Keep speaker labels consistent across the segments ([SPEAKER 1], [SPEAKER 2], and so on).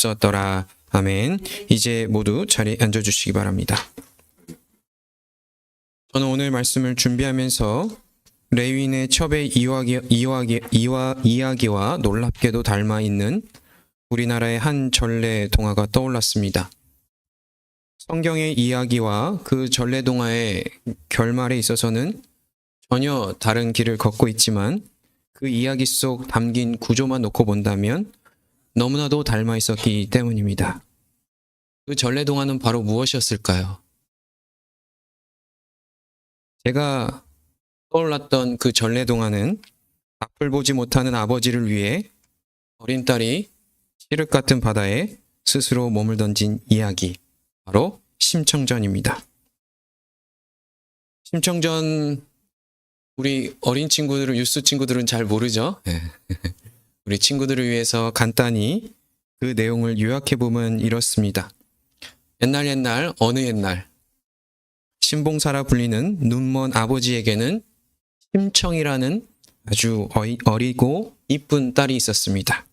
[SPEAKER 1] 없었더라. 아멘. 이제 모두 자리에 앉아주시기 바랍니다. 저는 오늘 말씀을 준비하면서 레위인의 첩의 이야기와 놀랍게도 닮아 있는 우리나라의 한 전래 동화가 떠올랐습니다. 성경의 이야기와 그 전래 동화의 결말에 있어서는 전혀 다른 길을 걷고 있지만 그 이야기 속 담긴 구조만 놓고 본다면 너무나도 닮아 있었기 때문입니다. 그 전래 동화는 바로 무엇이었을까요? 제가 떠올랐던 그 전래 동화는 앞을 보지 못하는 아버지를 위해 어린 딸이 칠흑 같은 바다에 스스로 몸을 던진 이야기, 바로 심청전입니다. 심청전, 우리 어린 친구들은, 유스 친구들은 잘 모르죠? 우리 친구들을 위해서 간단히 그 내용을 요약해보면 이렇습니다. 옛날 어느 옛날 신봉사라 불리는 눈먼 아버지에게는 심청이라는 아주 어리고 이쁜 딸이 있었습니다.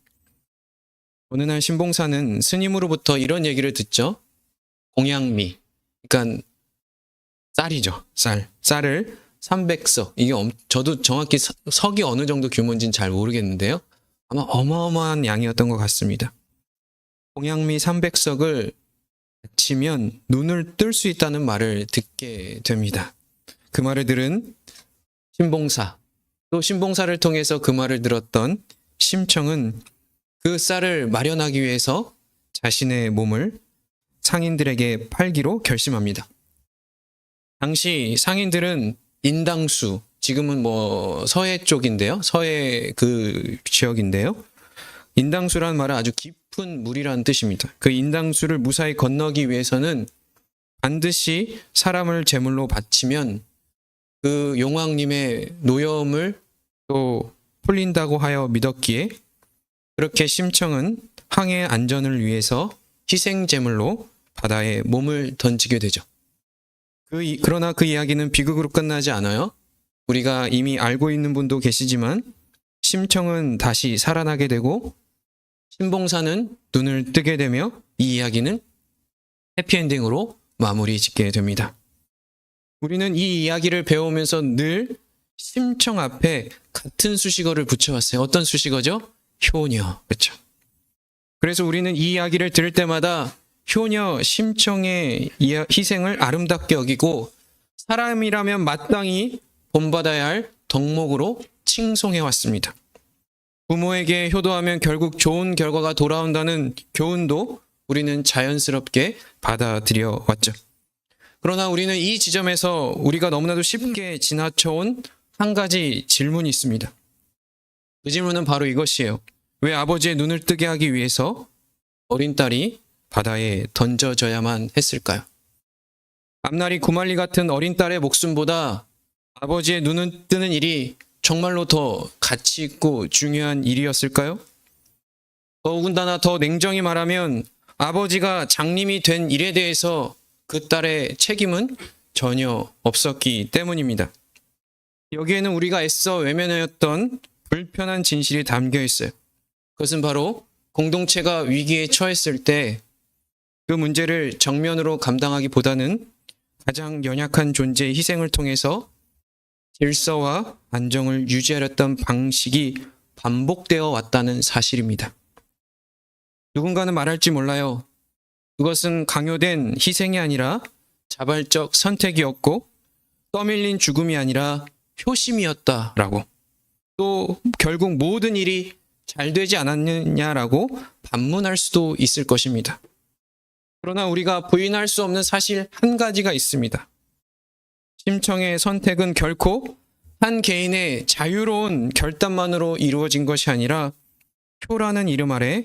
[SPEAKER 1] 어느 날 신봉사는 스님으로부터 이런 얘기를 듣죠. 공양미, 그러니까 쌀이죠. 쌀을 300석, 이게 저도 정확히 석이 어느 정도 규모인지는 잘 모르겠는데요. 아마 어마어마한 양이었던 것 같습니다. 공양미 300석을 바치면 눈을 뜰 수 있다는 말을 듣게 됩니다. 그 말을 들은 신봉사, 또 신봉사를 통해서 그 말을 들었던 심청은 그 쌀을 마련하기 위해서 자신의 몸을 상인들에게 팔기로 결심합니다. 당시 상인들은 인당수, 지금은 서해 쪽인데요. 서해 그 지역인데요. 인당수라는 말은 아주 깊은 물이라는 뜻입니다. 그 인당수를 무사히 건너기 위해서는 반드시 사람을 제물로 바치면 그 용왕님의 노여움을 또 풀린다고 하여 믿었기에 그렇게 심청은 항해 안전을 위해서 희생제물로 바다에 몸을 던지게 되죠. 그러나 그 이야기는 비극으로 끝나지 않아요. 우리가 이미 알고 있는 분도 계시지만 심청은 다시 살아나게 되고 신봉사는 눈을 뜨게 되며 이 이야기는 해피엔딩으로 마무리 짓게 됩니다. 우리는 이 이야기를 배우면서 늘 심청 앞에 같은 수식어를 붙여왔어요. 어떤 수식어죠? 효녀. 그렇죠. 그래서 우리는 이 이야기를 들을 때마다 효녀 심청의 희생을 아름답게 여기고 사람이라면 마땅히 본받아야 할 덕목으로 칭송해왔습니다. 부모에게 효도하면 결국 좋은 결과가 돌아온다는 교훈도 우리는 자연스럽게 받아들여 왔죠. 그러나 우리는 이 지점에서 우리가 너무나도 쉽게 지나쳐온 한 가지 질문이 있습니다. 그 질문은 바로 이것이에요. 왜 아버지의 눈을 뜨게 하기 위해서 어린 딸이 바다에 던져져야만 했을까요? 앞날이 구말리 같은 어린 딸의 목숨보다 아버지의 눈을 뜨는 일이 정말로 더 가치 있고 중요한 일이었을까요? 더군다나 더 냉정히 말하면 아버지가 장님이 된 일에 대해서 그 딸의 책임은 전혀 없었기 때문입니다. 여기에는 우리가 애써 외면하였던 불편한 진실이 담겨 있어요. 그것은 바로 공동체가 위기에 처했을 때 그 문제를 정면으로 감당하기보다는 가장 연약한 존재의 희생을 통해서 질서와 안정을 유지하려던 방식이 반복되어 왔다는 사실입니다. 누군가는 말할지 몰라요. 그것은 강요된 희생이 아니라 자발적 선택이었고 떠밀린 죽음이 아니라 효심이었다라고, 또 결국 모든 일이 잘 되지 않았느냐라고 반문할 수도 있을 것입니다. 그러나 우리가 부인할 수 없는 사실 한 가지가 있습니다. 심청의 선택은 결코 한 개인의 자유로운 결단만으로 이루어진 것이 아니라 효라는 이름 아래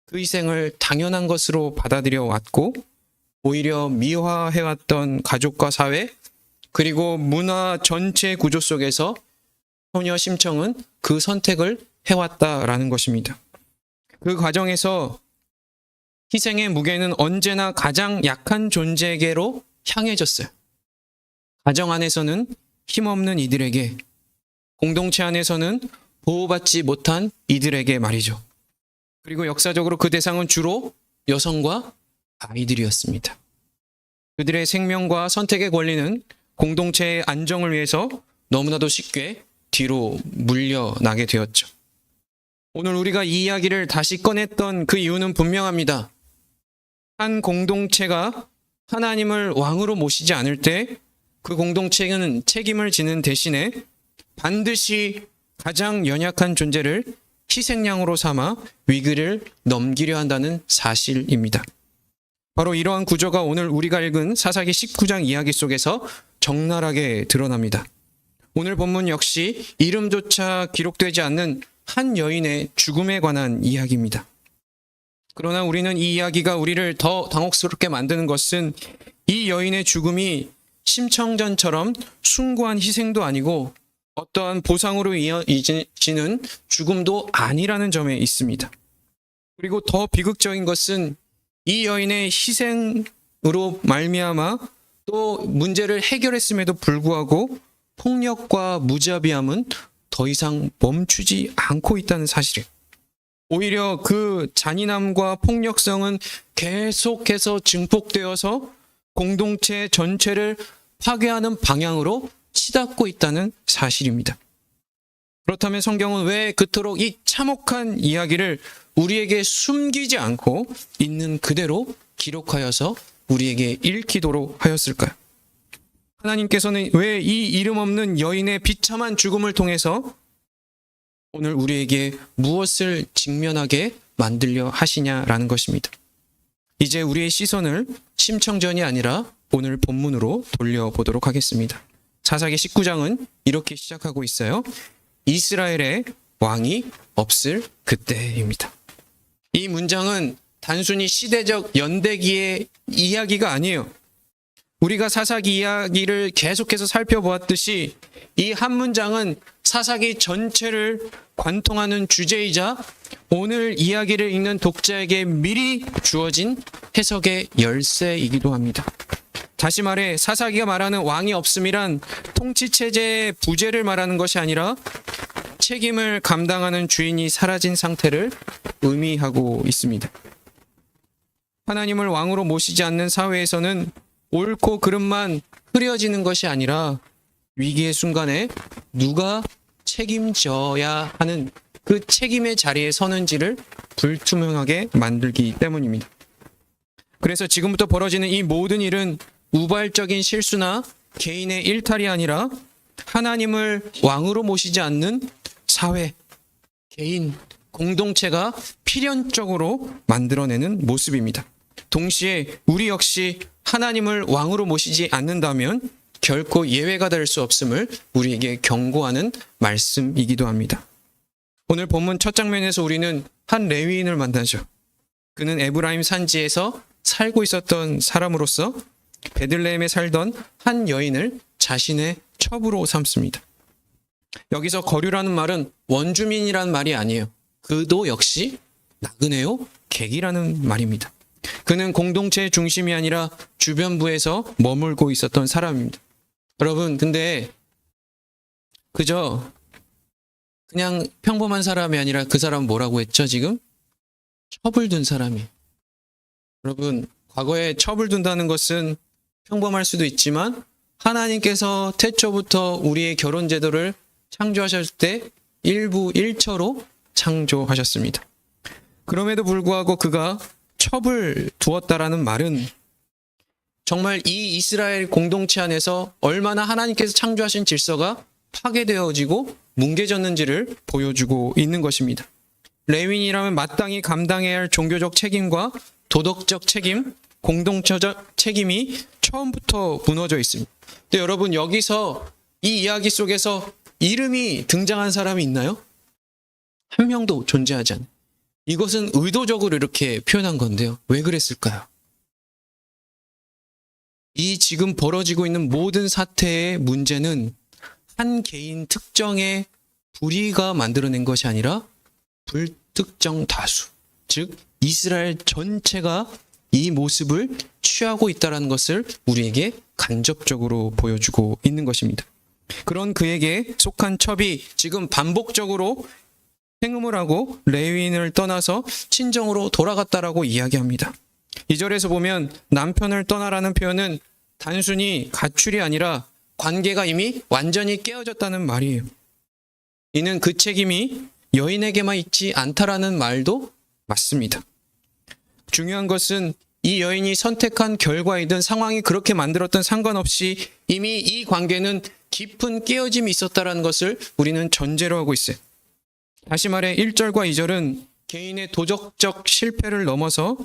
[SPEAKER 1] 그 희생을 당연한 것으로 받아들여 왔고 오히려 미화해왔던 가족과 사회 그리고 문화 전체 구조 속에서 효녀 심청은 그 선택을 해왔다라는 것입니다. 그 과정에서 희생의 무게는 언제나 가장 약한 존재에게로 향해졌어요. 가정 안에서는 힘없는 이들에게, 공동체 안에서는 보호받지 못한 이들에게 말이죠. 그리고 역사적으로 그 대상은 주로 여성과 아이들이었습니다. 그들의 생명과 선택의 권리는 공동체의 안정을 위해서 너무나도 쉽게 뒤로 물려나게 되었죠. 오늘 우리가 이 이야기를 다시 꺼냈던 그 이유는 분명합니다. 한 공동체가 하나님을 왕으로 모시지 않을 때 그 공동체는 책임을 지는 대신에 반드시 가장 연약한 존재를 희생양으로 삼아 위기를 넘기려 한다는 사실입니다. 바로 이러한 구조가 오늘 우리가 읽은 사사기 19장 이야기 속에서 적나라하게 드러납니다. 오늘 본문 역시 이름조차 기록되지 않는 한 여인의 죽음에 관한 이야기입니다. 그러나 우리는 이 이야기가 우리를 더 당혹스럽게 만드는 것은 이 여인의 죽음이 심청전처럼 숭고한 희생도 아니고 어떠한 보상으로 이어지는 죽음도 아니라는 점에 있습니다. 그리고 더 비극적인 것은 이 여인의 희생으로 말미암아 또 문제를 해결했음에도 불구하고 폭력과 무자비함은 더 이상 멈추지 않고 있다는 사실이에요. 오히려 그 잔인함과 폭력성은 계속해서 증폭되어서 공동체 전체를 파괴하는 방향으로 치닫고 있다는 사실입니다. 그렇다면 성경은 왜 그토록 이 참혹한 이야기를 우리에게 숨기지 않고 있는 그대로 기록하여서 우리에게 읽히도록 하였을까요? 하나님께서는 왜 이 이름 없는 여인의 비참한 죽음을 통해서 오늘 우리에게 무엇을 직면하게 만들려 하시냐라는 것입니다. 이제 우리의 시선을 심청전이 아니라 오늘 본문으로 돌려보도록 하겠습니다. 사사기 19장은 이렇게 시작하고 있어요. 이스라엘의 왕이 없을 그때입니다. 이 문장은 단순히 시대적 연대기의 이야기가 아니에요. 우리가 사사기 이야기를 계속해서 살펴보았듯이 이 한 문장은 사사기 전체를 관통하는 주제이자 오늘 이야기를 읽는 독자에게 미리 주어진 해석의 열쇠이기도 합니다. 다시 말해 사사기가 말하는 왕이 없음이란 통치체제의 부재를 말하는 것이 아니라 책임을 감당하는 주인이 사라진 상태를 의미하고 있습니다. 하나님을 왕으로 모시지 않는 사회에서는 옳고 그름만 흐려지는 것이 아니라 위기의 순간에 누가 책임져야 하는 그 책임의 자리에 서는지를 불투명하게 만들기 때문입니다. 그래서 지금부터 벌어지는 이 모든 일은 우발적인 실수나 개인의 일탈이 아니라 하나님을 왕으로 모시지 않는 사회, 개인, 공동체가 필연적으로 만들어내는 모습입니다. 동시에 우리 역시 하나님을 왕으로 모시지 않는다면 결코 예외가 될 수 없음을 우리에게 경고하는 말씀이기도 합니다. 오늘 본문 첫 장면에서 우리는 한 레위인을 만나죠. 그는 에브라임 산지에서 살고 있었던 사람으로서 베들레헴에 살던 한 여인을 자신의 첩으로 삼습니다. 여기서 거류라는 말은 원주민이라는 말이 아니에요. 그도 역시 나그네요, 객이라는 말입니다. 그는 공동체의 중심이 아니라 주변부에서 머물고 있었던 사람입니다. 여러분, 근데 그냥 평범한 사람이 아니라 그 사람은 뭐라고 했죠, 지금? 첩을 둔 사람이에요. 여러분, 과거에 첩을 둔다는 것은 평범할 수도 있지만 하나님께서 태초부터 우리의 결혼 제도를 창조하셨을 때 일부 일처로 창조하셨습니다. 그럼에도 불구하고 그가 첩을 두었다라는 말은 정말 이 이스라엘 공동체 안에서 얼마나 하나님께서 창조하신 질서가 파괴되어지고 뭉개졌는지를 보여주고 있는 것입니다. 레위인이라면 마땅히 감당해야 할 종교적 책임과 도덕적 책임, 공동체적 책임이 처음부터 무너져 있습니다. 근데 여러분, 여기서 이 이야기 속에서 이름이 등장한 사람이 있나요? 한 명도 존재하지 않아요. 이것은 의도적으로 이렇게 표현한 건데요. 왜 그랬을까요? 이 지금 벌어지고 있는 모든 사태의 문제는 한 개인 특정의 불의가 만들어낸 것이 아니라 불특정 다수, 즉 이스라엘 전체가 이 모습을 취하고 있다는 것을 우리에게 간접적으로 보여주고 있는 것입니다. 그런 그에게 속한 첩이 지금 반복적으로 행음을 하고 레위인을 떠나서 친정으로 돌아갔다라고 이야기합니다. 2절에서 보면 남편을 떠나라는 표현은 단순히 가출이 아니라 관계가 이미 완전히 깨어졌다는 말이에요. 이는 그 책임이 여인에게만 있지 않다라는 말도 맞습니다. 중요한 것은 이 여인이 선택한 결과이든 상황이 그렇게 만들었든 상관없이 이미 이 관계는 깊은 깨어짐이 있었다는 것을 우리는 전제로 하고 있어요. 다시 말해 1절과 2절은 개인의 도덕적 실패를 넘어서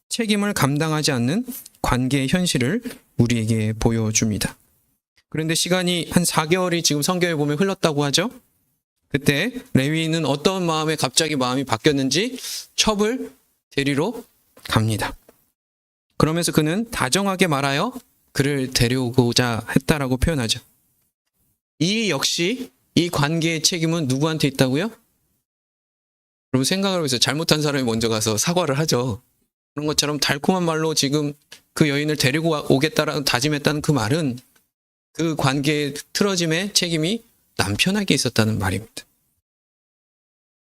[SPEAKER 1] 책임을 감당하지 않는 관계의 현실을 우리에게 보여줍니다. 그런데 시간이 한 4개월이 지금 성경에 보면 흘렀다고 하죠. 그때 레위인은 어떤 마음에 갑자기 마음이 바뀌었는지 첩을 데리러 갑니다. 그러면서 그는 다정하게 말하여 그를 데려오고자 했다라고 표현하죠. 이 역시 이 관계의 책임은 누구한테 있다고요? 여러분 생각을 해보세요. 잘못한 사람이 먼저 가서 사과를 하죠. 그런 것처럼 달콤한 말로 지금 그 여인을 데리고 오겠다라고 다짐했다는 그 말은 그 관계의 틀어짐의 책임이 남편에게 있었다는 말입니다.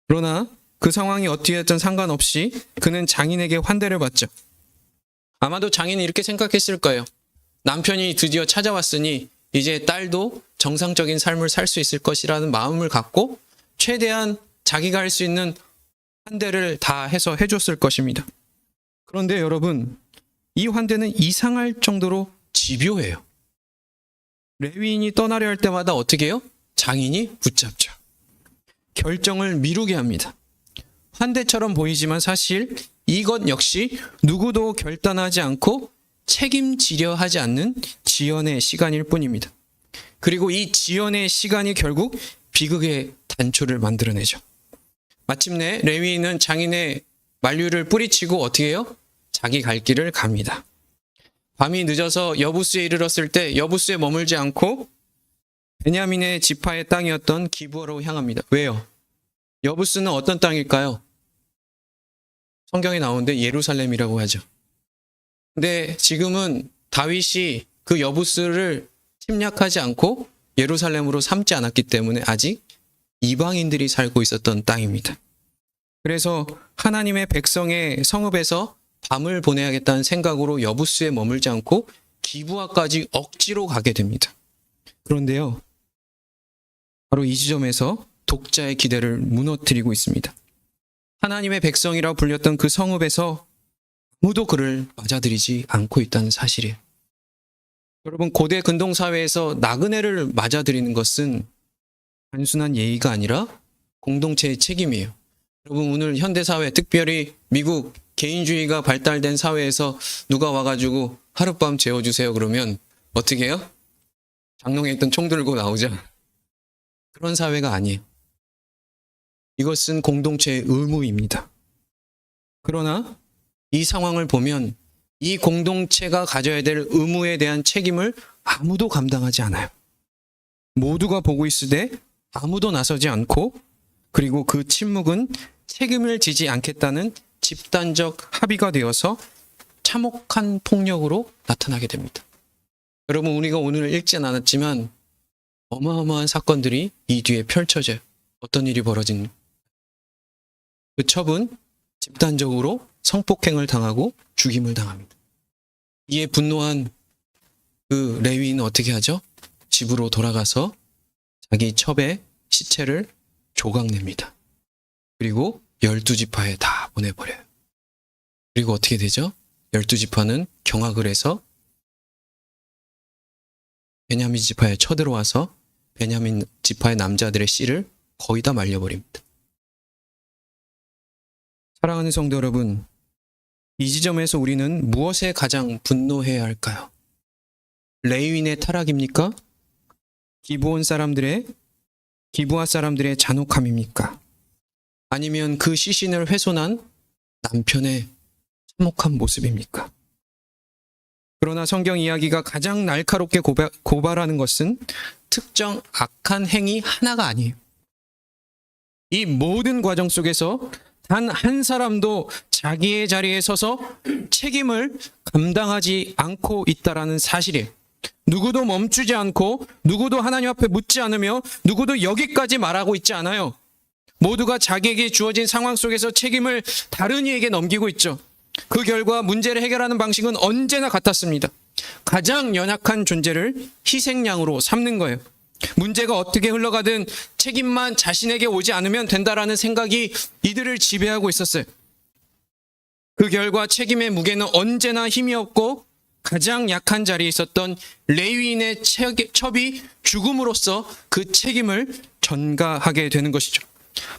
[SPEAKER 1] 그러나 그 상황이 어떻게 됐든 상관없이 그는 장인에게 환대를 받죠. 아마도 장인은 이렇게 생각했을 거예요. 남편이 드디어 찾아왔으니 이제 딸도 정상적인 삶을 살 수 있을 것이라는 마음을 갖고 최대한 자기가 할 수 있는 환대를 다 해서 해줬을 것입니다. 그런데 여러분, 이 환대는 이상할 정도로 집요해요. 레위인이 떠나려 할 때마다 어떻게 해요? 장인이 붙잡죠. 결정을 미루게 합니다. 환대처럼 보이지만 사실 이것 역시 누구도 결단하지 않고 책임지려 하지 않는 지연의 시간일 뿐입니다. 그리고 이 지연의 시간이 결국 비극의 단초를 만들어내죠. 마침내 레위인은 장인의 만류를 뿌리치고 어떻게 해요? 자기 갈 길을 갑니다. 밤이 늦어서 여부스에 이르렀을 때 여부스에 머물지 않고 베냐민의 지파의 땅이었던 기브아로 향합니다. 왜요? 여부스는 어떤 땅일까요? 성경에 나오는데 예루살렘이라고 하죠. 근데 지금은 다윗이 그 여부스를 침략하지 않고 예루살렘으로 삼지 않았기 때문에 아직 이방인들이 살고 있었던 땅입니다. 그래서 하나님의 백성의 성읍에서 밤을 보내야겠다는 생각으로 여부스에 머물지 않고 기브아까지 억지로 가게 됩니다. 그런데요, 바로 이 지점에서 독자의 기대를 무너뜨리고 있습니다. 하나님의 백성이라고 불렸던 그 성읍에서 아무도 그를 맞아들이지 않고 있다는 사실이에요. 여러분, 고대 근동사회에서 나그네를 맞아들이는 것은 단순한 예의가 아니라 공동체의 책임이에요. 여러분, 오늘 현대사회, 특별히 미국 개인주의가 발달된 사회에서 누가 와가지고 하룻밤 재워주세요 그러면 어떻게 해요? 장롱에 있던 총 들고 나오죠. 그런 사회가 아니에요. 이것은 공동체의 의무입니다. 그러나 이 상황을 보면 이 공동체가 가져야 될 의무에 대한 책임을 아무도 감당하지 않아요. 모두가 보고 있으되 아무도 나서지 않고, 그리고 그 침묵은 책임을 지지 않겠다는 집단적 합의가 되어서 참혹한 폭력으로 나타나게 됩니다. 여러분, 우리가 오늘 읽진 않았지만 어마어마한 사건들이 이 뒤에 펼쳐져요. 어떤 일이 벌어진 그 첩은 집단적으로 성폭행을 당하고 죽임을 당합니다. 이에 분노한 그 레위인은 어떻게 하죠? 집으로 돌아가서 자기 첩의 시체를 조각냅니다. 그리고 12지파에 다 보내버려요. 그리고 어떻게 되죠? 12지파는 경악을 해서 베냐민 지파에 쳐들어와서 베냐민 지파의 남자들의 씨를 거의 다 말려버립니다. 사랑하는 성도 여러분, 이 지점에서 우리는 무엇에 가장 분노해야 할까요? 레위인의 타락입니까? 기브아 사람들의 잔혹함입니까? 아니면 그 시신을 훼손한 남편의 참혹한 모습입니까? 그러나 성경 이야기가 가장 날카롭게 고발하는 것은 특정 악한 행위 하나가 아니에요. 이 모든 과정 속에서 단 한 사람도 자기의 자리에 서서 책임을 감당하지 않고 있다라는 사실이에요. 누구도 멈추지 않고, 누구도 하나님 앞에 묻지 않으며, 누구도 여기까지 말하고 있지 않아요. 모두가 자기에게 주어진 상황 속에서 책임을 다른 이에게 넘기고 있죠. 그 결과 문제를 해결하는 방식은 언제나 같았습니다. 가장 연약한 존재를 희생양으로 삼는 거예요. 문제가 어떻게 흘러가든 책임만 자신에게 오지 않으면 된다라는 생각이 이들을 지배하고 있었어요. 그 결과 책임의 무게는 언제나 힘이 없고 가장 약한 자리에 있었던 레위인의 첩이 죽음으로써 그 책임을 전가하게 되는 것이죠.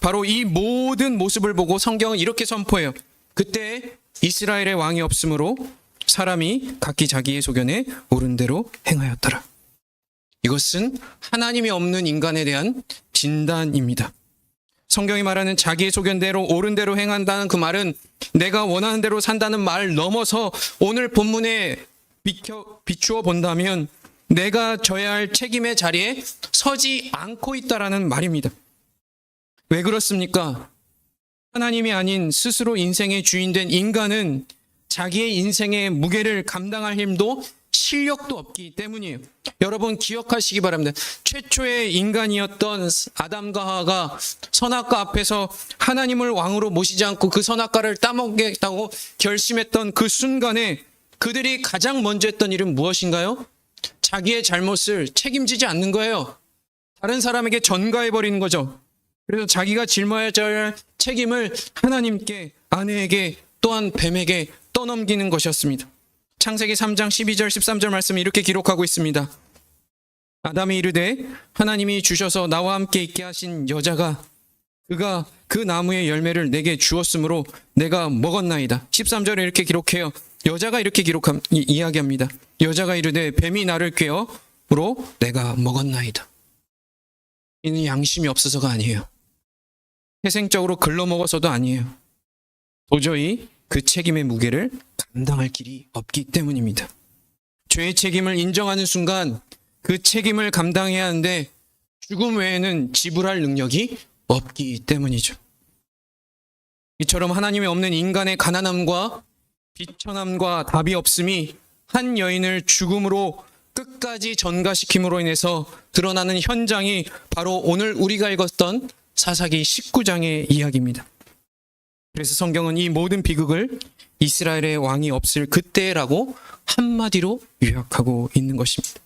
[SPEAKER 1] 바로 이 모든 모습을 보고 성경은 이렇게 선포해요. 그때 이스라엘의 왕이 없으므로 사람이 각기 자기의 소견에 옳은 대로 행하였더라. 이것은 하나님이 없는 인간에 대한 진단입니다. 성경이 말하는 자기의 소견대로 옳은 대로 행한다는 그 말은 내가 원하는 대로 산다는 말 넘어서 오늘 본문에 비추어 본다면 내가 져야 할 책임의 자리에 서지 않고 있다라는 말입니다. 왜 그렇습니까? 하나님이 아닌 스스로 인생의 주인된 인간은 자기의 인생의 무게를 감당할 힘도 실력도 없기 때문이에요. 여러분 기억하시기 바랍니다. 최초의 인간이었던 아담과 하와가 선악과 앞에서 하나님을 왕으로 모시지 않고 그 선악과를 따먹겠다고 결심했던 그 순간에 그들이 가장 먼저 했던 일은 무엇인가요? 자기의 잘못을 책임지지 않는 거예요. 다른 사람에게 전가해버리는 거죠. 그래서 자기가 짊어져야 할 책임을 하나님께, 아내에게, 또한 뱀에게 떠넘기는 것이었습니다. 창세기 3장 12절 13절 말씀이 이렇게 기록하고 있습니다. 아담이 이르되 하나님이 주셔서 나와 함께 있게 하신 여자가 그가 그 나무의 열매를 내게 주었으므로 내가 먹었나이다. 13절에 이렇게 기록해요. 여자가 이렇게 이야기합니다. 여자가 이르되 뱀이 나를 꾀어므로 내가 먹었나이다. 이는 양심이 없어서가 아니에요. 태생적으로 글러먹어서도 아니에요. 도저히 그 책임의 무게를 감당할 길이 없기 때문입니다. 죄의 책임을 인정하는 순간 그 책임을 감당해야 하는데 죽음 외에는 지불할 능력이 없기 때문이죠. 이처럼 하나님이 없는 인간의 가난함과 비천함과 답이 없음이 한 여인을 죽음으로 끝까지 전가시킴으로 인해서 드러나는 현장이 바로 오늘 우리가 읽었던 사사기 19장의 이야기입니다. 그래서 성경은 이 모든 비극을 이스라엘의 왕이 없을 그때라고 한마디로 요약하고 있는 것입니다.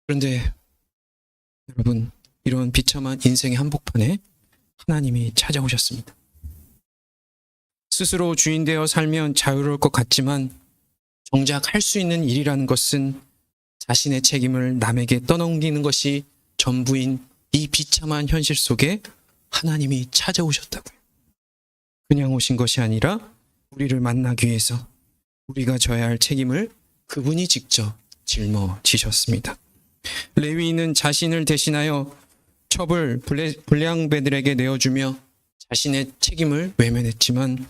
[SPEAKER 1] 그런데 여러분, 이런 비참한 인생의 한복판에 하나님이 찾아오셨습니다. 스스로 주인되어 살면 자유로울 것 같지만 정작 할 수 있는 일이라는 것은 자신의 책임을 남에게 떠넘기는 것이 전부인 이 비참한 현실 속에 하나님이 찾아오셨다고요. 그냥 오신 것이 아니라 우리를 만나기 위해서 우리가 져야 할 책임을 그분이 직접 짊어지셨습니다. 레위인은 자신을 대신하여 첩을 불량배들에게 내어주며 자신의 책임을 외면했지만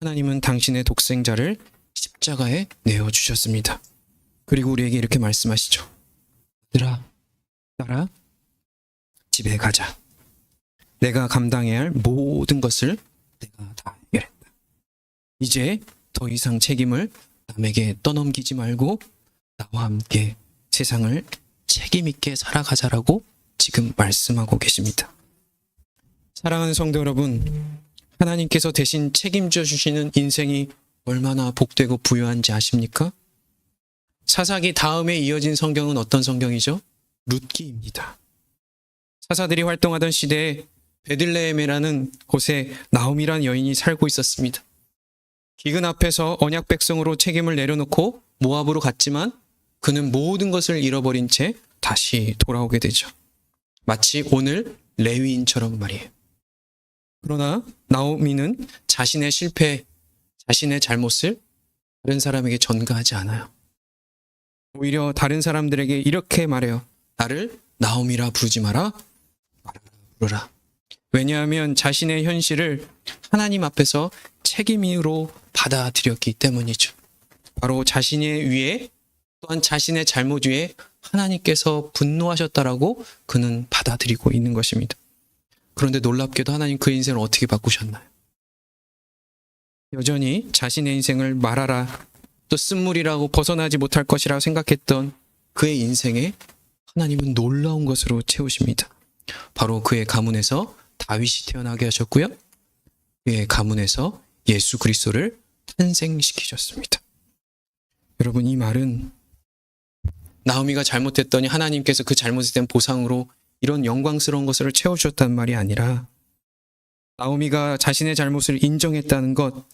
[SPEAKER 1] 하나님은 당신의 독생자를 십자가에 내어주셨습니다. 그리고 우리에게 이렇게 말씀하시죠. 얘들아, 따라 집에 가자. 내가 감당해야 할 모든 것을 내가 다 해결했다. 이제 더 이상 책임을 남에게 떠넘기지 말고 나와 함께 세상을 책임있게 살아가자라고 지금 말씀하고 계십니다. 사랑하는 성도 여러분, 하나님께서 대신 책임져 주시는 인생이 얼마나 복되고 부유한지 아십니까? 사사기 다음에 이어진 성경은 어떤 성경이죠? 룻기입니다. 사사들이 활동하던 시대에 베들레헴이라는 곳에 나오미라는 여인이 살고 있었습니다. 기근 앞에서 언약 백성으로 책임을 내려놓고 모압으로 갔지만 그는 모든 것을 잃어버린 채 다시 돌아오게 되죠. 마치 오늘 레위인처럼 말이에요. 그러나 나오미는 자신의 실패, 자신의 잘못을 다른 사람에게 전가하지 않아요. 오히려 다른 사람들에게 이렇게 말해요. 나를 나오미라 부르지 마라. 마라라 부르라. 왜냐하면 자신의 현실을 하나님 앞에서 책임으로 받아들였기 때문이죠. 바로 자신의 위에 또한 자신의 잘못 위에 하나님께서 분노하셨다라고 그는 받아들이고 있는 것입니다. 그런데 놀랍게도 하나님 그 인생을 어떻게 바꾸셨나요? 여전히 자신의 인생을 말하라, 또 쓴물이라고 벗어나지 못할 것이라고 생각했던 그의 인생에 하나님은 놀라운 것으로 채우십니다. 바로 그의 가문에서 다윗이 태어나게 하셨고요. 그의 가문에서 예수 그리스도를 탄생시키셨습니다. 여러분, 이 말은 나오미가 잘못했더니 하나님께서 그 잘못에 대한 보상으로 이런 영광스러운 것을 채워주셨다는 말이 아니라, 나오미가 자신의 잘못을 인정했다는 것,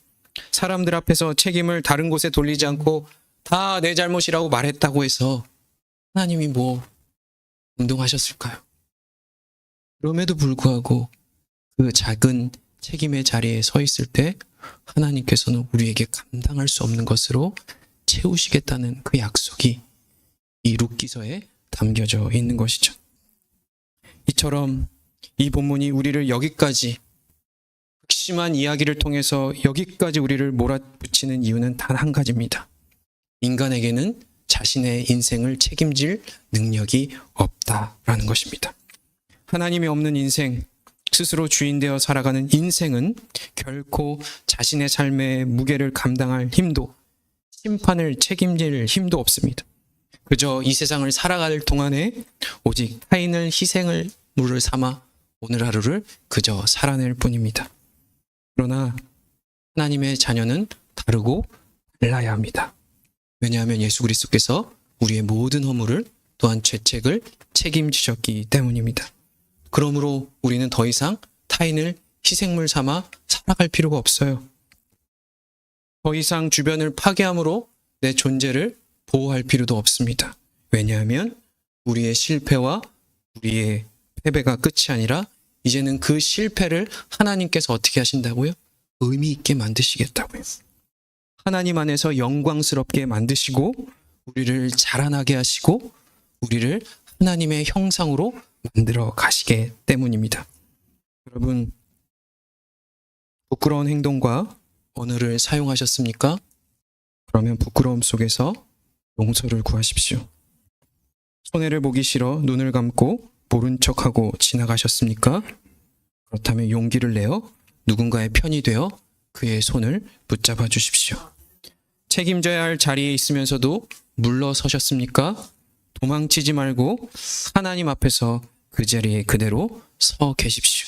[SPEAKER 1] 사람들 앞에서 책임을 다른 곳에 돌리지 않고 다 내 잘못이라고 말했다고 해서 하나님이 뭐 운동하셨을까요? 그럼에도 불구하고 그 작은 책임의 자리에 서 있을 때 하나님께서는 우리에게 감당할 수 없는 것으로 채우시겠다는 그 약속이 이 룻기서에 담겨져 있는 것이죠. 이처럼 이 본문이 우리를 여기까지, 극심한 이야기를 통해서 여기까지 우리를 몰아붙이는 이유는 단 한 가지입니다. 인간에게는 자신의 인생을 책임질 능력이 없다라는 것입니다. 하나님이 없는 인생, 스스로 주인되어 살아가는 인생은 결코 자신의 삶의 무게를 감당할 힘도, 심판을 책임질 힘도 없습니다. 그저 이 세상을 살아갈 동안에 오직 타인을 희생을 물을 삼아 오늘 하루를 그저 살아낼 뿐입니다. 그러나 하나님의 자녀는 다르고 달라야 합니다. 왜냐하면 예수 그리스도께서 우리의 모든 허물을, 또한 죄책을 책임지셨기 때문입니다. 그러므로 우리는 더 이상 타인을 희생물 삼아 살아갈 필요가 없어요. 더 이상 주변을 파괴함으로 내 존재를 보호할 필요도 없습니다. 왜냐하면 우리의 실패와 우리의 패배가 끝이 아니라 이제는 그 실패를 하나님께서 어떻게 하신다고요? 의미 있게 만드시겠다고요. 하나님 안에서 영광스럽게 만드시고 우리를 자라나게 하시고 우리를 하나님의 형상으로 만들어 가시기 때문입니다. 여러분, 부끄러운 행동과 언어를 사용하셨습니까? 그러면 부끄러움 속에서 용서를 구하십시오. 손해를 보기 싫어 눈을 감고 모른 척하고 지나가셨습니까? 그렇다면 용기를 내어 누군가의 편이 되어 그의 손을 붙잡아 주십시오. 책임져야 할 자리에 있으면서도 물러서셨습니까? 도망치지 말고 하나님 앞에서 그 자리에 그대로 서 계십시오.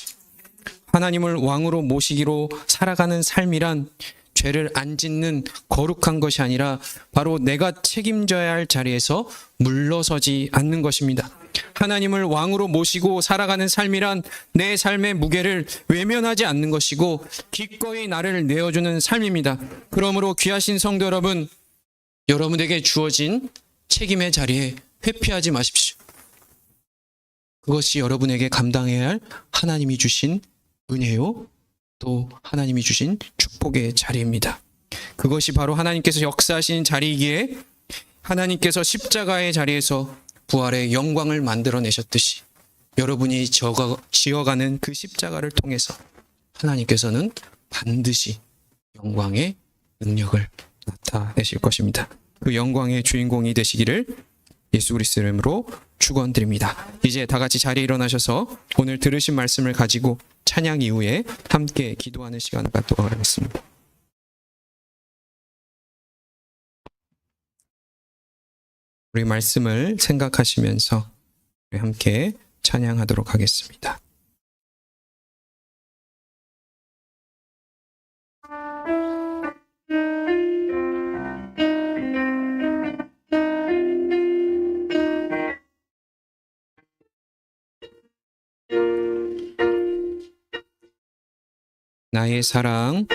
[SPEAKER 1] 하나님을 왕으로 모시기로 살아가는 삶이란 죄를 안 짓는 거룩한 것이 아니라 바로 내가 책임져야 할 자리에서 물러서지 않는 것입니다. 하나님을 왕으로 모시고 살아가는 삶이란 내 삶의 무게를 외면하지 않는 것이고 기꺼이 나를 내어주는 삶입니다. 그러므로 귀하신 성도 여러분, 여러분에게 주어진 책임의 자리에 회피하지 마십시오. 그것이 여러분에게 감당해야 할 하나님이 주신 은혜요, 또 하나님이 주신 축복의 자리입니다. 그것이 바로 하나님께서 역사하신 자리이기에 하나님께서 십자가의 자리에서 부활의 영광을 만들어내셨듯이 여러분이 지어가는 그 십자가를 통해서 하나님께서는 반드시 영광의 능력을 나타내실 것입니다. 그 영광의 주인공이 되시기를 예수 그리스도 이름으로 축원드립니다. 이제 다 같이 자리에 일어나셔서 오늘 들으신 말씀을 가지고 찬양 이후에 함께 기도하는 시간을 갖도록 하겠습니다. 우리 말씀을 생각하시면서 우리 함께 찬양하도록 하겠습니다. 나의 사랑,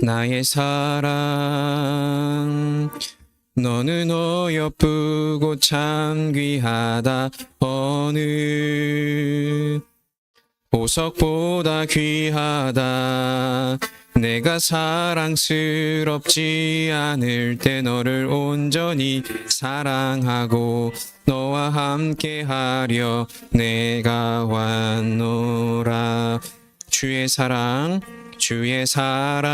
[SPEAKER 1] 나의 사랑, 너는 어여쁘고 참 귀하다. 어느 보석보다 귀하다. 내가 사랑스럽지 않을 때 너를 온전히 사랑하고 너와 함께하려 내가 왔노라. 주의 사랑, 주의 사랑,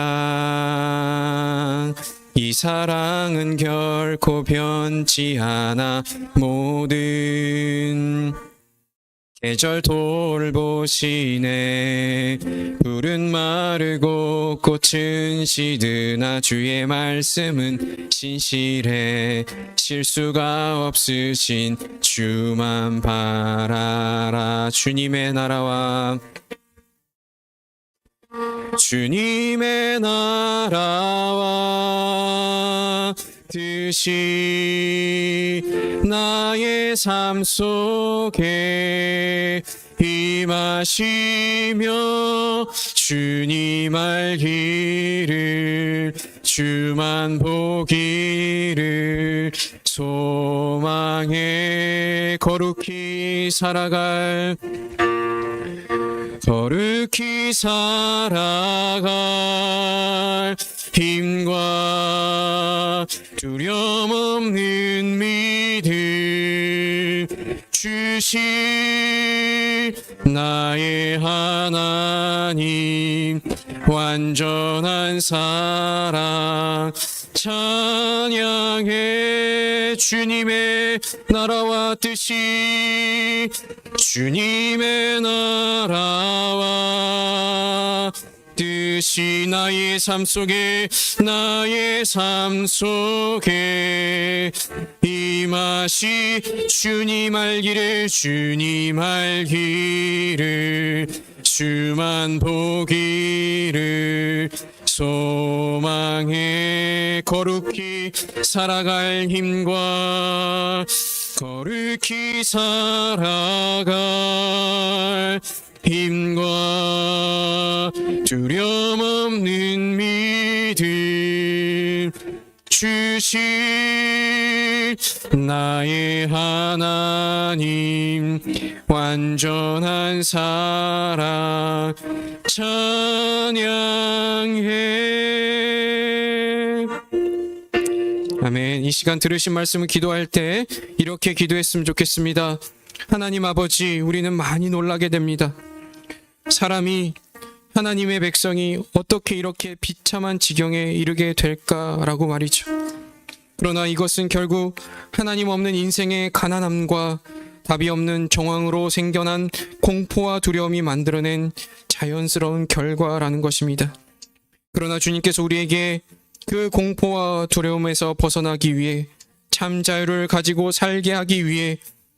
[SPEAKER 1] 이 사랑은 결코 변치 않아. 모든 계절 돌보시네. 풀은 마르고 꽃은 시드나 주의 말씀은 신실해. 실수가 없으신 주만 바라라. 주님의 나라와 주님의 나라와 뜻이 나의 삶 속에 임하시며 주님 알기를 주만 보기를 소망해 거룩히 살아갈 힘과 두려움 없는 믿음 주신 나의 하나님 완전한 사랑 찬양해 주님의 나라와 뜻이 주님의 나라와 뜻이 나의 삶 속에 임하시 주님 알기를 주만 보기를 소망해 거룩히 살아갈 힘과 거룩히 살아갈 힘과 두려움 없는 믿음 주신 나의 하나님 완전한 사랑 찬양해. 아멘. 이 시간 들으신 말씀을 기도할 때 이렇게 기도했으면 좋겠습니다. 하나님 아버지, 우리는 많이 놀라게 됩니다. 사람이, 하나님의 백성이 어떻게 이렇게 비참한 지경에 이르게 될까라고 말이죠. 그러나 이것은 결국 하나님 없는 인생의 가난함과 답이 없는 정황으로 생겨난 공포와 두려움이 만들어낸 자연스러운 결과라는 것입니다. 그러나 주님께서 우리에게 그 공포와 두려움에서 벗어나기 위해 참 자유를 가지고 살게 하기 위해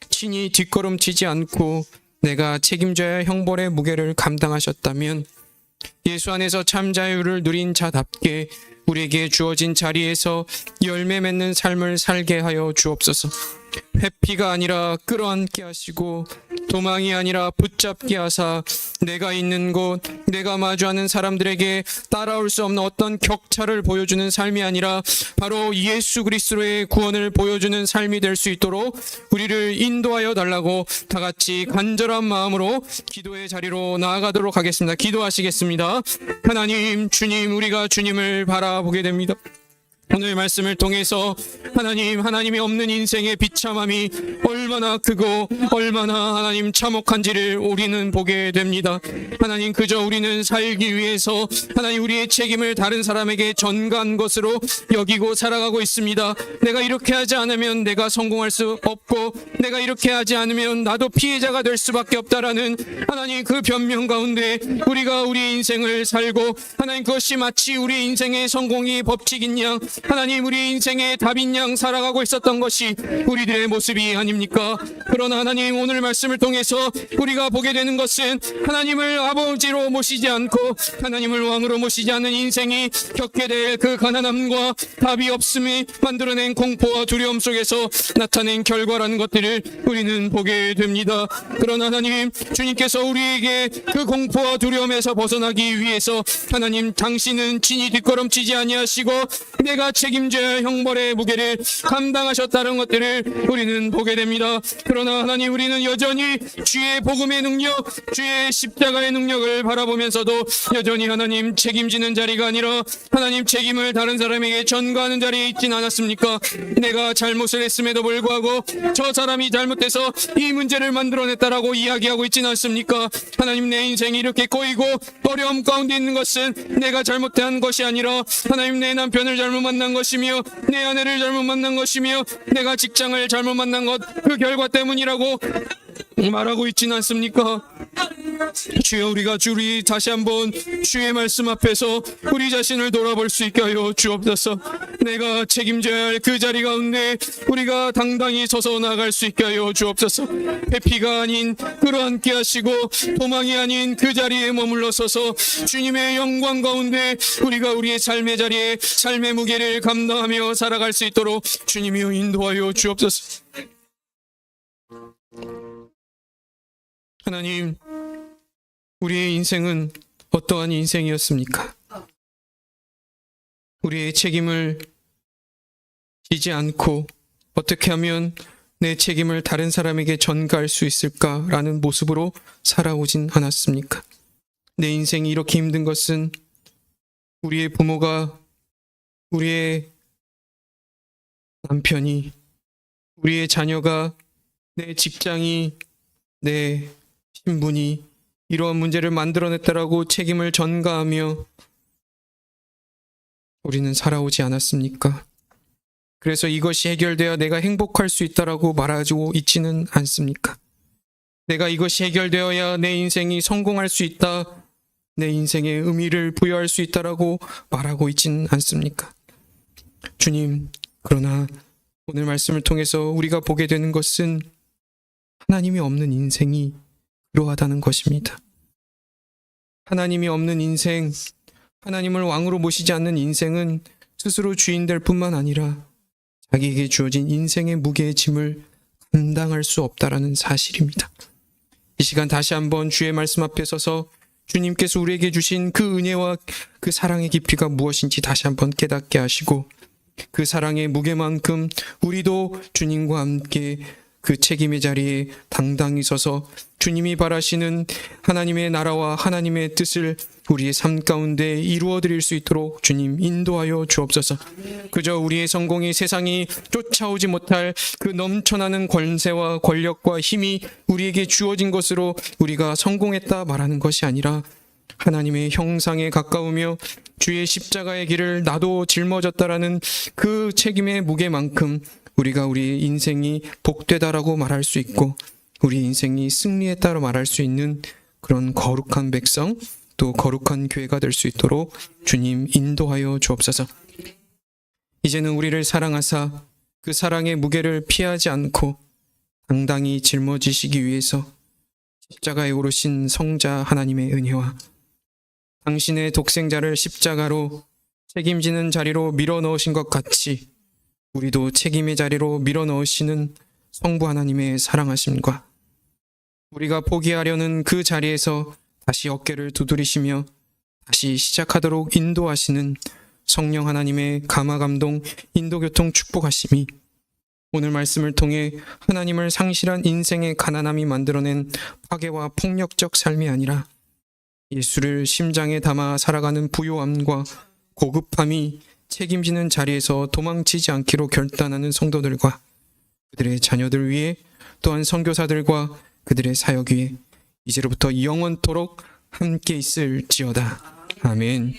[SPEAKER 1] 친히 뒷걸음치지 않고 내가 책임져야 할 형벌의 무게를 감당하셨다면 예수 안에서 참 자유를 누린 자답게 우리에게 주어진 자리에서 열매 맺는 삶을 살게 하여 주옵소서. 회피가 아니라 끌어안게 하시고 도망이 아니라 붙잡게 하사 내가 있는 곳, 내가 마주하는 사람들에게 따라올 수 없는 어떤 격차를 보여주는 삶이 아니라 바로 예수 그리스도의 구원을 보여주는 삶이 될 수 있도록 우리를 인도하여 달라고 다 같이 간절한 마음으로 기도의 자리로 나아가도록 하겠습니다. 기도하시겠습니다. 하나님, 주님, 우리가 주님을 바라보게 됩니다. 오늘 말씀을 통해서 하나님이 없는 인생의 비참함이 얼마나 크고 얼마나 하나님 참혹한지를 우리는 보게 됩니다. 하나님, 그저 우리는 살기 위해서 하나님 우리의 책임을 다른 사람에게 전가한 것으로 여기고 살아가고 있습니다. 내가 이렇게 하지 않으면 내가 성공할 수 없고 내가 이렇게 하지 않으면 나도 피해자가 될 수밖에 없다라는 하나님 그 변명 가운데 우리가 우리의 인생을 살고 하나님 그것이 마치 우리의 인생의 성공이 법칙인 양 하나님 우리 인생의 답인 양 살아가고 있었던 것이 우리들의 모습이 아닙니까? 그러나 하나님 오늘 말씀을 통해서 우리가 보게 되는 것은 하나님을 아버지로 모시지 않고 하나님을 왕으로 모시지 않는 인생이 겪게 될 그 가난함과 답이 없음이 만들어낸 공포와 두려움 속에서 나타낸 결과라는 것들을 우리는 보게 됩니다. 그러나 하나님 주님께서 우리에게 그 공포와 두려움에서 벗어나기 위해서 하나님 당신은 친히 뒷걸음치지 아니하시고 내가 책임져야 할 형벌의 무게를 감당하셨다는 것들을 우리는 보게 됩니다. 그러나 하나님 우리는 여전히 주의 복음의 능력, 주의 십자가의 능력을 바라보면서도 여전히 하나님 책임지는 자리가 아니라 하나님 책임을 다른 사람에게 전가하는 자리에 있진 않았습니까? 내가 잘못을 했음에도 불구하고 저 사람이 잘못돼서 이 문제를 만들어냈다라고 이야기하고 있진 않습니까? 하나님 내 인생이 이렇게 꼬이고 어려움 가운데 있는 것은 내가 잘못한 것이 아니라 하나님 내 남편을 잘못 만난 것이며 내 아내를 잘못 만난 것이며 내가 직장을 잘못 만난 것 그 결과 때문이라고 말하고 있진 않습니까? 주여, 우리가 주리 다시 한번 주의 말씀 앞에서 우리 자신을 돌아볼 수 있게 하여 주옵소서. 내가 책임져야 할 그 자리 가운데 우리가 당당히 서서 나갈 수 있게 하여 주옵소서. 회피가 아닌 끌어안게 하시고 도망이 아닌 그 자리에 머물러 서서 주님의 영광 가운데 우리가 우리의 삶의 자리에 삶의 무게를 감당하며 살아갈 수 있도록 주님이여 인도하여 주옵소서. 하나님, 우리의 인생은 어떠한 인생이었습니까? 우리의 책임을 지지 않고 어떻게 하면 내 책임을 다른 사람에게 전가할 수 있을까라는 모습으로 살아오진 않았습니까? 내 인생이 이렇게 힘든 것은 우리의 부모가, 우리의 남편이, 우리의 자녀가, 내 직장이, 내 신분이 이러한 문제를 만들어냈다라고 책임을 전가하며 우리는 살아오지 않았습니까? 그래서 이것이 해결되어 내가 행복할 수 있다라고 말하고 있지는 않습니까? 내가 이것이 해결되어야 내 인생이 성공할 수 있다, 내 인생에 의미를 부여할 수 있다라고 말하고 있지는 않습니까? 주님, 그러나 오늘 말씀을 통해서 우리가 보게 되는 것은 하나님이 없는 인생이 그러하다는 것입니다. 하나님이 없는 인생, 하나님을 왕으로 모시지 않는 인생은 스스로 주인 될 뿐만 아니라 자기에게 주어진 인생의 무게의 짐을 감당할 수 없다라는 사실입니다. 이 시간 다시 한번 주의 말씀 앞에 서서 주님께서 우리에게 주신 그 은혜와 그 사랑의 깊이가 무엇인지 다시 한번 깨닫게 하시고, 그 사랑의 무게만큼 우리도 주님과 함께 그 책임의 자리에 당당히 서서 주님이 바라시는 하나님의 나라와 하나님의 뜻을 우리의 삶 가운데 이루어 드릴 수 있도록 주님 인도하여 주옵소서. 그저 우리의 성공이 세상이 쫓아오지 못할 그 넘쳐나는 권세와 권력과 힘이 우리에게 주어진 것으로 우리가 성공했다 말하는 것이 아니라 하나님의 형상에 가까우며 주의 십자가의 길을 나도 짊어졌다라는 그 책임의 무게만큼 우리가 우리 인생이 복되다라고 말할 수 있고 우리 인생이 승리했다고 말할 수 있는 그런 거룩한 백성, 또 거룩한 교회가 될 수 있도록 주님 인도하여 주옵소서. 이제는 우리를 사랑하사 그 사랑의 무게를 피하지 않고 당당히 짊어지시기 위해서 십자가에 오르신 성자 하나님의 은혜와 당신의 독생자를 십자가로 책임지는 자리로 밀어넣으신 것 같이 우리도 책임의 자리로 밀어넣으시는 성부 하나님의 사랑하심과 우리가 포기하려는 그 자리에서 다시 어깨를 두드리시며 다시 시작하도록 인도하시는 성령 하나님의 감화감동, 인도교통 축복하심이 오늘 말씀을 통해 하나님을 상실한 인생의 가난함이 만들어낸 파괴와 폭력적 삶이 아니라 예수를 심장에 담아 살아가는 부요함과 고급함이 책임지는 자리에서 도망치지 않기로 결단하는 성도들과 그들의 자녀들 위해 또한 선교사들과 그들의 사역 위에 이제로부터 영원토록 함께 있을지어다. 아멘.